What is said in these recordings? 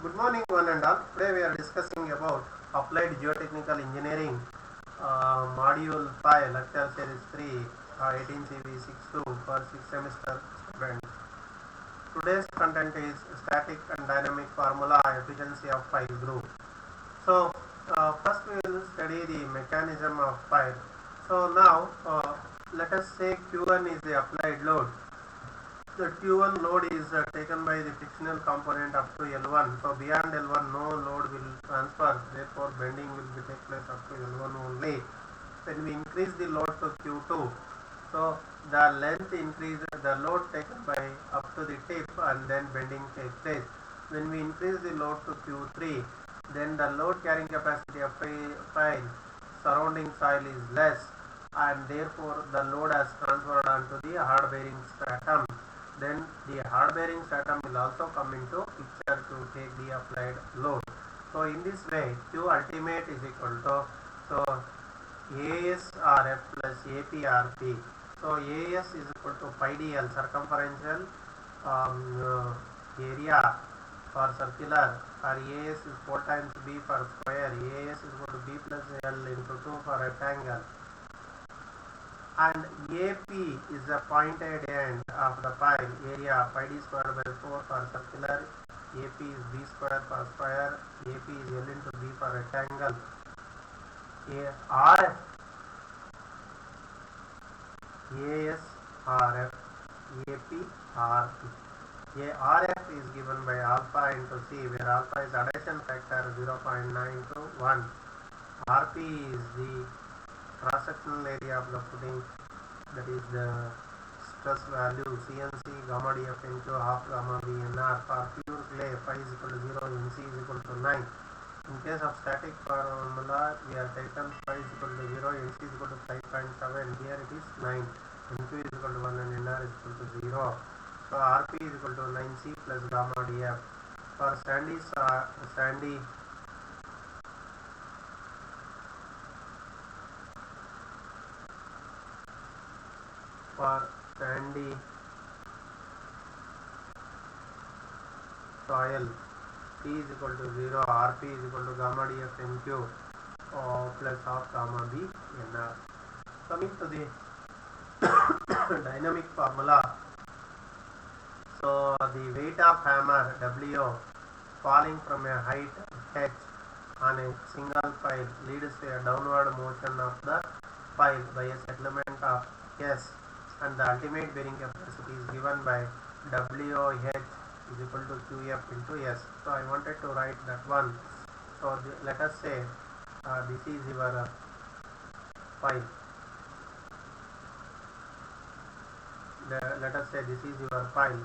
Good morning, one and all. Today we are discussing about Applied Geotechnical Engineering Module 5, Lecture Series 3, 18 CV 62 for 6th semester students. Today's content is Static and Dynamic Formula Efficiency of Pile Group. So, first we will study the mechanism of pile. So, now let us say Q1 is the applied load. The Q1 load is taken by the frictional component up to L1. So beyond L1 no load will transfer, therefore bending will be take place up to L1 only. When we increase the load to Q2, so the length increases, the load taken by up to the tip and then bending takes place. When we increase the load to Q3, then the load carrying capacity of pile surrounding soil is less and therefore the load has transferred onto the hard bearing stratum. Then the hard bearing stratum will also come into picture to take the applied load. So in this way Q ultimate is equal to ASRF plus APRP. So AS is equal to pi dl, circumferential area for circular, or AS is 4 times B for square. AS is equal to B plus L into 2 for rectangle. And AP is the pointed end of the pile area, pi d square by 4 for circular, AP is B square for square, AP is L into B for rectangle. RF, AS, RF, AP, RP. RF is given by alpha into C, where alpha is addition factor 0.9 to 1. RP is the cross-sectional area of the footing, that is the stress value CNC gamma df into half gamma BNR. For pure clay, phi is equal to 0, NC is equal to 9. In case of static formula, we have taken phi is equal to 0, NC is equal to 5.7. Here it is 9. NQ is equal to 1 and NR is equal to 0. So RP is equal to 9C plus gamma df. For sandy soil, P is equal to 0, RP is equal to gamma df NQ plus half gamma B NR. Coming to the dynamic formula, so the weight of hammer W falling from a height H on a single pile leads to a downward motion of the pile by a settlement of S, and the ultimate bearing capacity is given by WH is equal to QF into S. So I wanted to write that one. So let us say this is your pile. Let us say this is your pile.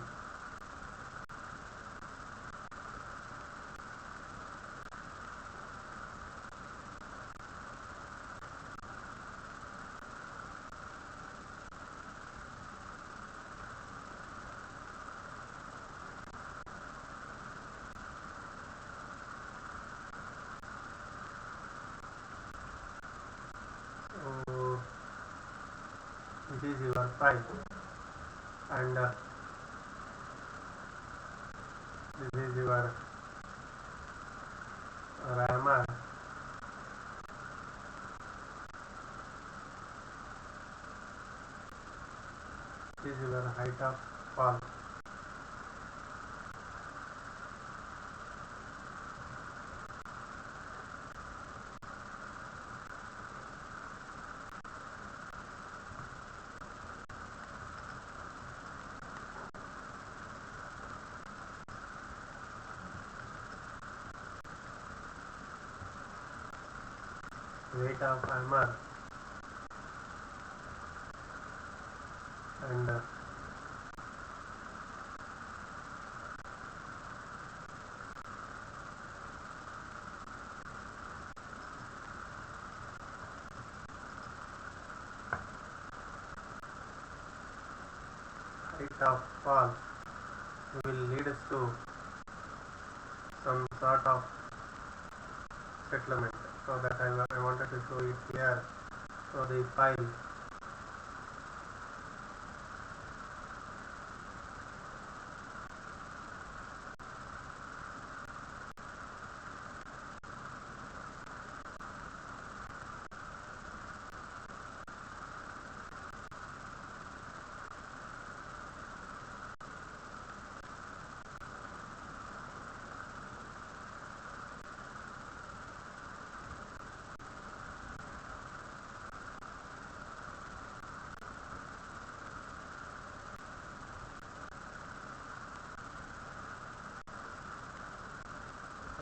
This is your pile, and this is your rammer. This is your height of fall. Weight of hammer and height of fall will lead us to some sort of settlement. So that I wanted to show it here. So the pile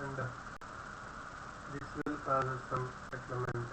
and this will cause some settlement.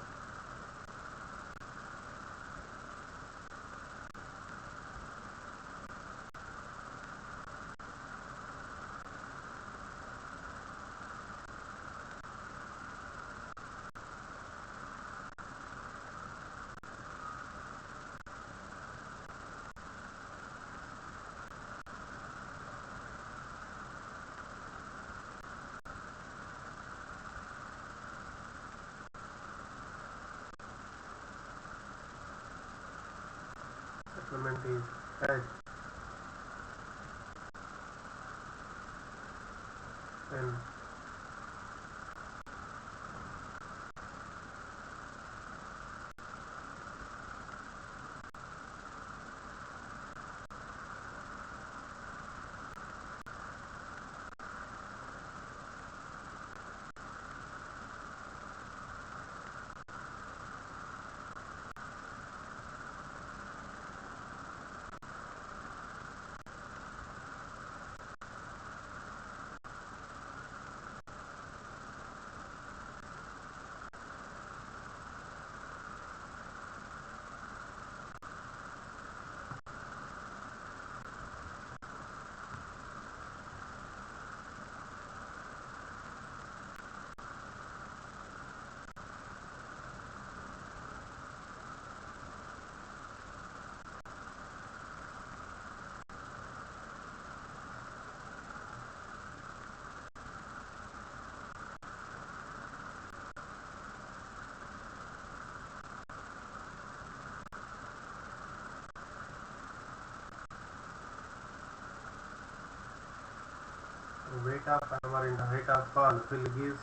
Settlement is H, and weight of hammer into height of fall will give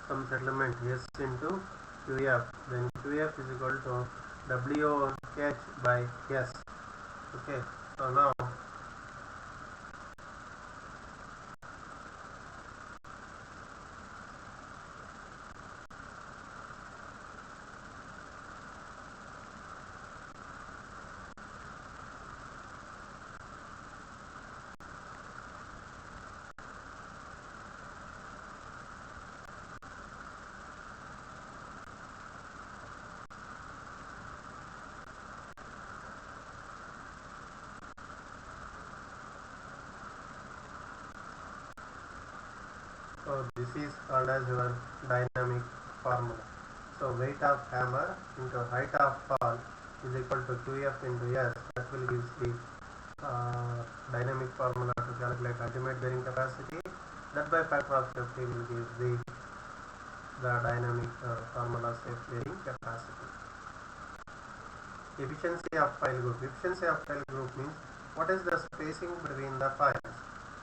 some settlement S into QF. Then QF is equal to WH by S. Okay, so now this is called as your dynamic formula. So weight of hammer into height of fall is equal to QF into S. That will give the dynamic formula to calculate ultimate bearing capacity. That by factor of safety will give the dynamic formula safe bearing capacity. Efficiency of pile group. Efficiency of pile group means what is the spacing between the piles.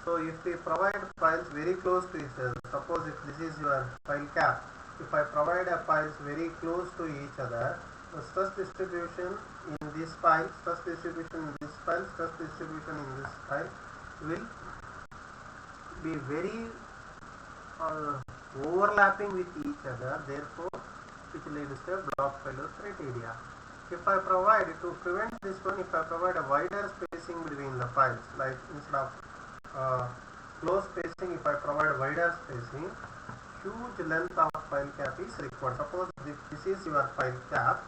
So if we provide piles very close to each other, suppose if this is your pile cap, if I provide a piles very close to each other, the stress distribution in this pile, stress distribution in this pile, stress distribution in this pile will be very overlapping with each other, therefore which leads to block failure criteria. If I provide, to prevent this one, if I provide a wider spacing between the piles, like instead of close spacing, if I provide wider spacing, huge length of pile cap is required. Suppose if this is your pile cap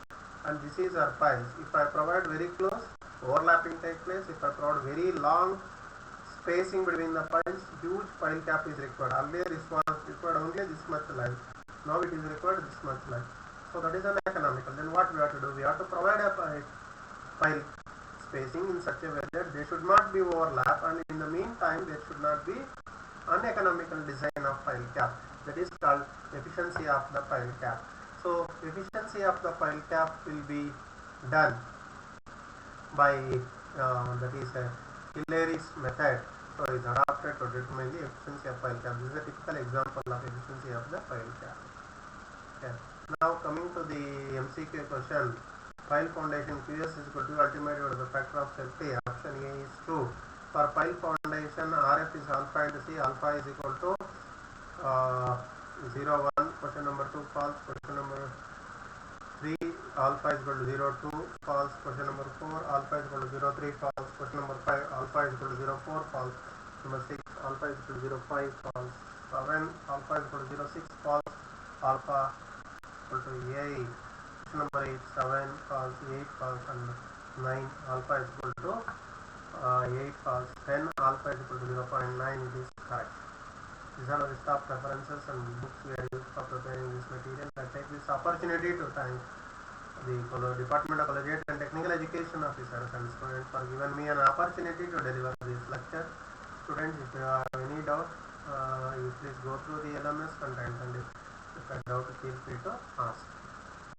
and this is our piles, if I provide very close, overlapping take place. If I provide very long spacing between the piles, huge pile cap is required. Earlier this was required only this much length, now it is required this much length. So that is uneconomical. Then what we have to do? We have to provide a pile spacing in such a way that they should not be overlap, and in the meantime there should not be uneconomical design of pile cap. That is called efficiency of the pile cap. So efficiency of the pile cap will be done by that is a Hillery's method. So it is adopted to determine the efficiency of pile cap. This is a typical example of efficiency of the pile cap. Okay. Now coming to the MCQ question. Pile foundation QS is equal to ultimate over the factor of safety. Option A is true. For pile foundation, RF is alpha into C. Alpha is equal to 0, 1. Question number 2 false. Question number 3 alpha is equal to 0, 2 false. Question number 4 alpha is equal to 0, 3 false. Question number 5 alpha is equal to 0, 4 false. Number 6 alpha is equal to 0, 5 false. when alpha is equal to 0, 6 false, alpha equal to 8. Question number 8, 7 false, 8 false, and 9 alpha is equal to 8 false. 10 alpha is equal to 0.9. It is correct. These are the list of references and books we are used for preparing this material. I take this opportunity to thank the Department of Collegiate and Technical Education officers and students for giving me an opportunity to deliver this lecture. Students, if you have any doubt, you please go through the LMS content, and if you have doubt, feel free to ask.